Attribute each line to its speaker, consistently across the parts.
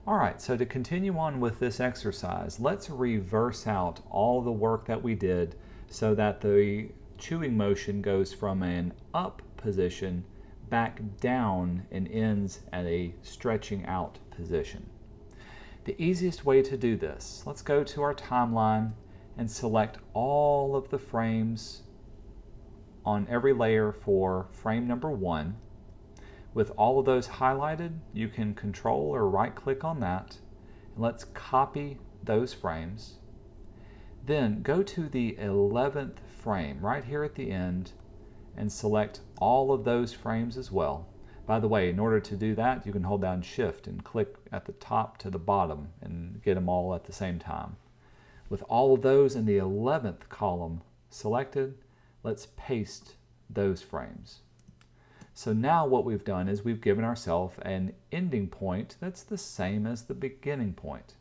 Speaker 1: All right, so to continue on with this exercise, let's reverse out all the work that we did so that the chewing motion goes from an up position back down and ends at a stretching out position. The easiest way to do this, let's go to our timeline and select all of the frames on every layer for frame number 1. With all of those highlighted, you can control or right click on that, and let's copy those frames. Then go to the 11th frame right here at the end and select all of those frames as well. By the way, in order to do that, you can hold down Shift and click at the top to the bottom and get them all at the same time. With all of those in the 11th column selected, let's paste those frames. So now what we've done is we've given ourselves an ending point that's the same as the beginning point.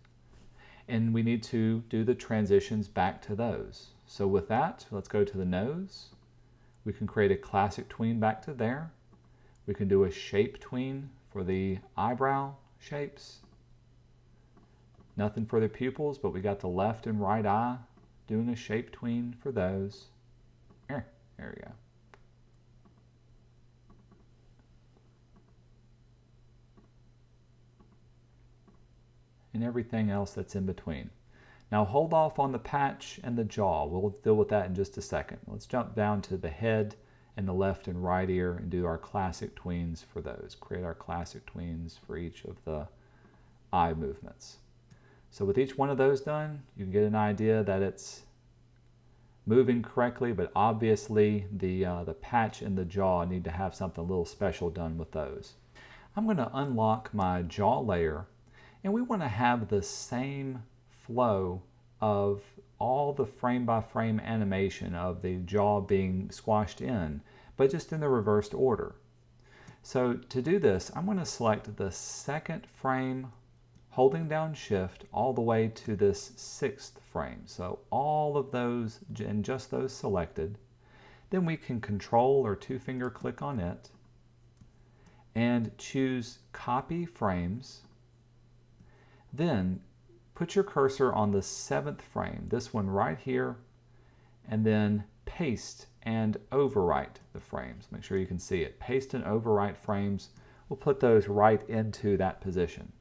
Speaker 1: And we need to do the transitions back to those. So with that, let's go to the nose. We can create a classic tween back to there. We can do a shape tween for the eyebrow shapes. Nothing for the pupils, but we got the left and right eye doing a shape tween for those. There we go. And everything else that's in between. Now hold off on the patch and the jaw. We'll deal with that in just a second. Let's jump down to the head and the left and right ear and do our classic tweens for those. Create our classic tweens for each of the eye movements. So with each one of those done, you can get an idea that it's moving correctly, but obviously the patch and the jaw need to have something a little special done with those. I'm going to unlock my jaw layer, and we want to have the same flow of all the frame-by-frame animation of the jaw being squashed in, but just in the reversed order. So to do this, I'm going to select the second frame, holding down Shift all the way to this 6th frame. So all of those and just those selected. Then we can Control or 2-finger click on it and choose Copy Frames. Then put your cursor on the 7th frame, this one right here, and then paste and overwrite the frames. Make sure you can see it. Paste and overwrite frames. We'll put those right into that position.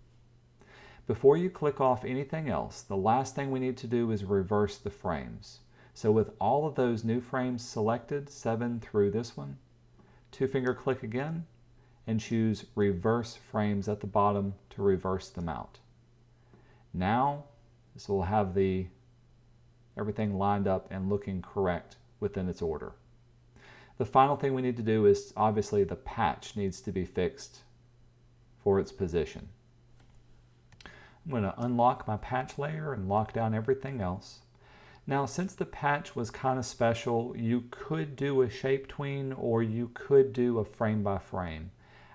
Speaker 1: Before you click off anything else, the last thing we need to do is reverse the frames. So with all of those new frames selected, 7 through this one, 2-finger click again and choose Reverse Frames at the bottom to reverse them out. Now, this will have everything lined up and looking correct within its order. The final thing we need to do is obviously the patch needs to be fixed for its position. I'm going to unlock my patch layer and lock down everything else. Now, since the patch was kind of special, you could do a shape tween or you could do a frame by frame.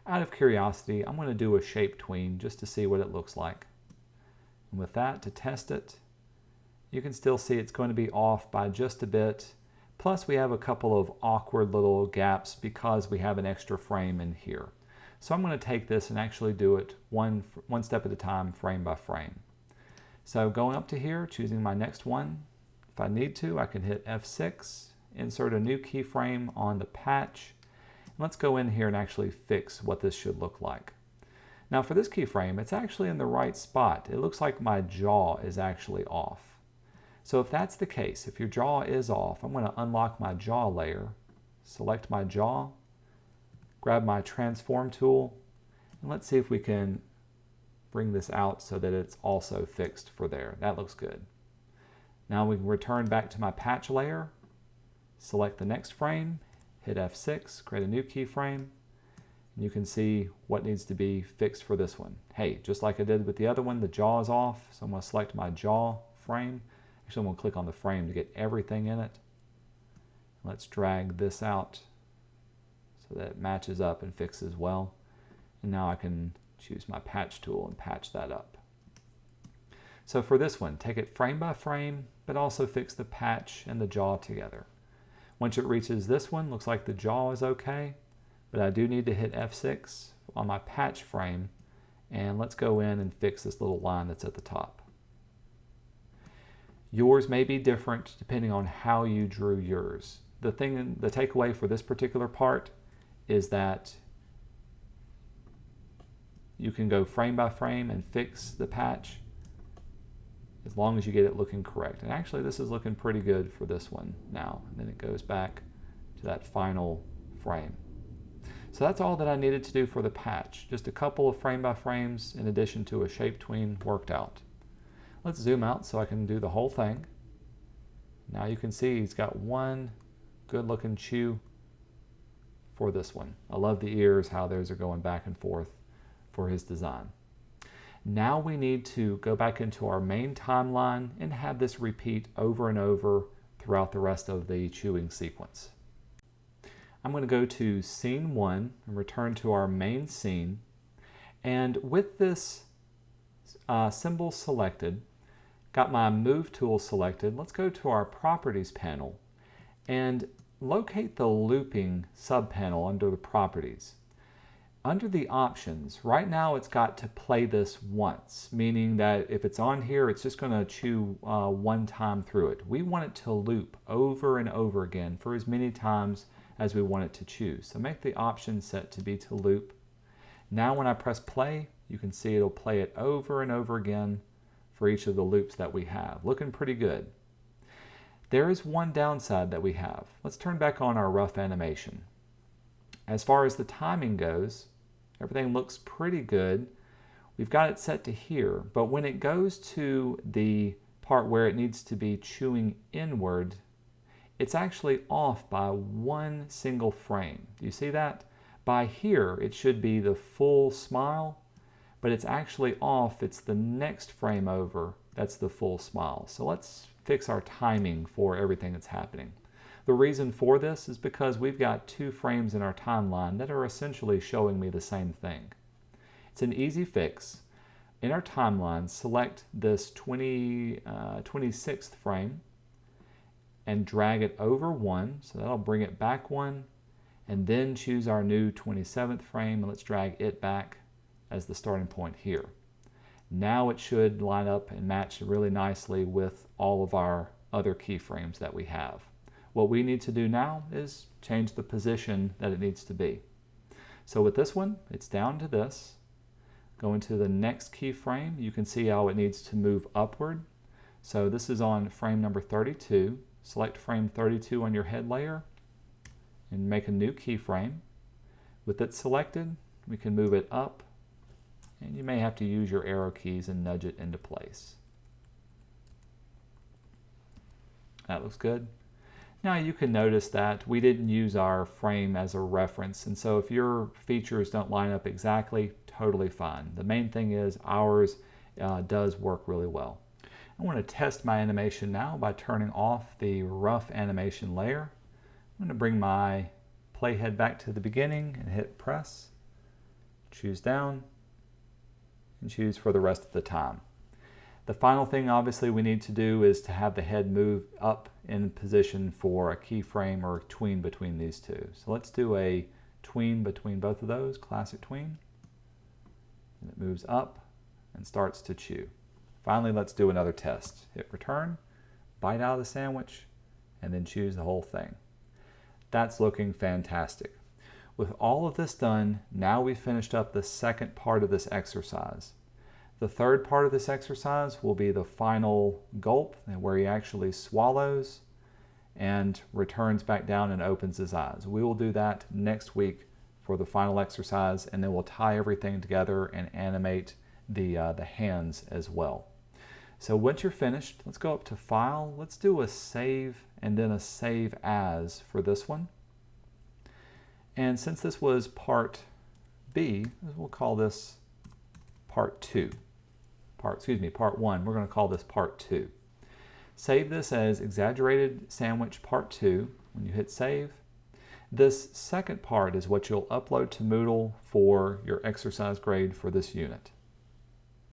Speaker 1: Out of curiosity, I'm going to do a shape tween just to see what it looks like. And with that, to test it, you can still see it's going to be off by just a bit. Plus, we have a couple of awkward little gaps because we have an extra frame in here. So I'm going to take this and actually do it one step at a time, frame by frame. So going up to here, choosing my next one. If I need to, I can hit F6, insert a new keyframe on the patch. Let's go in here and actually fix what this should look like. Now for this keyframe, it's actually in the right spot. It looks like my jaw is actually off. So if that's the case, if your jaw is off, I'm going to unlock my jaw layer, select my jaw, grab my transform tool, and let's see if we can bring this out so that it's also fixed for there. That looks good. Now we can return back to my patch layer, select the next frame, hit F6, create a new keyframe. You can see what needs to be fixed for this one. Hey, just like I did with the other one, the jaw is off, so I'm going to select my jaw frame. Actually, I'm going to click on the frame to get everything in it. Let's drag this out so that it matches up and fixes well. And now I can choose my patch tool and patch that up. So for this one, take it frame by frame, but also fix the patch and the jaw together. Once it reaches this one, looks like the jaw is okay. But I do need to hit F6 on my patch frame And let's go in and fix this little line that's at the top. Yours may be different depending on how you drew yours. The takeaway for this particular part is that you can go frame by frame and fix the patch as long as you get it looking correct. And actually this is looking pretty good for this one now. And then it goes back to that final frame. So that's all that I needed to do for the patch. Just a couple of frame by frames in addition to a shape tween worked out. Let's zoom out so I can do the whole thing. Now you can see he's got one good looking chew for this one. I love the ears, how those are going back and forth for his design. Now we need to go back into our main timeline and have this repeat over and over throughout the rest of the chewing sequence. I'm going to go to scene 1 and return to our main scene. And with this symbol selected, got my move tool selected, let's go to our properties panel and locate the looping subpanel under the properties. Under the options, right now it's got to play this once, meaning that if it's on here, it's just going to chew one time through it. We want it to loop over and over again for as many times as we want it to chew. So make the option set to be to loop. Now when I press play, you can see it'll play it over and over again for each of the loops that we have. Looking pretty good. There is one downside that we have. Let's turn back on our rough animation. As far as the timing goes, everything looks pretty good. We've got it set to here, but when it goes to the part where it needs to be chewing inward, it's actually off by one single frame. Do you see that? By here, it should be the full smile, but it's actually off. It's the next frame over that's the full smile. So let's fix our timing for everything that's happening. The reason for this is because we've got 2 frames in our timeline that are essentially showing me the same thing. It's an easy fix. In our timeline, select this 26th frame and drag it over 1, so that'll bring it back 1, and then choose our new 27th frame and let's drag it back as the starting point here. Now it should line up and match really nicely with all of our other keyframes that we have. What we need to do now is change the position that it needs to be. So with this one, it's down to this. Go into the next keyframe. You can see how it needs to move upward. So this is on frame number 32. Select frame 32 on your head layer and make a new keyframe. With it selected, we can move it up, and you may have to use your arrow keys and nudge it into place. That looks good. Now you can notice that we didn't use our frame as a reference, and so if your features don't line up exactly, totally fine. The main thing is ours does work really well. I want to test my animation now by turning off the rough animation layer. I'm going to bring my playhead back to the beginning and hit press, choose down, and choose for the rest of the time. The final thing obviously we need to do is to have the head move up in position for a keyframe or a tween between these two. So let's do a tween between both of those, classic tween. And it moves up and starts to chew. Finally, let's do another test. Hit return, bite out of the sandwich, and then choose the whole thing. That's looking fantastic. With all of this done, now we've finished up the second part of this exercise. The third part of this exercise will be the final gulp, where he actually swallows and returns back down and opens his eyes. We will do that next week for the final exercise, and then we'll tie everything together and animate the hands as well. So once you're finished, let's go up to File. Let's do a Save and then a Save As for this one. And since this was part B, we'll call this part 2. Part 1. We're going to call this part 2. Save this as Exaggerated Sandwich Part 2 when you hit Save. This second part is what you'll upload to Moodle for your exercise grade for this unit.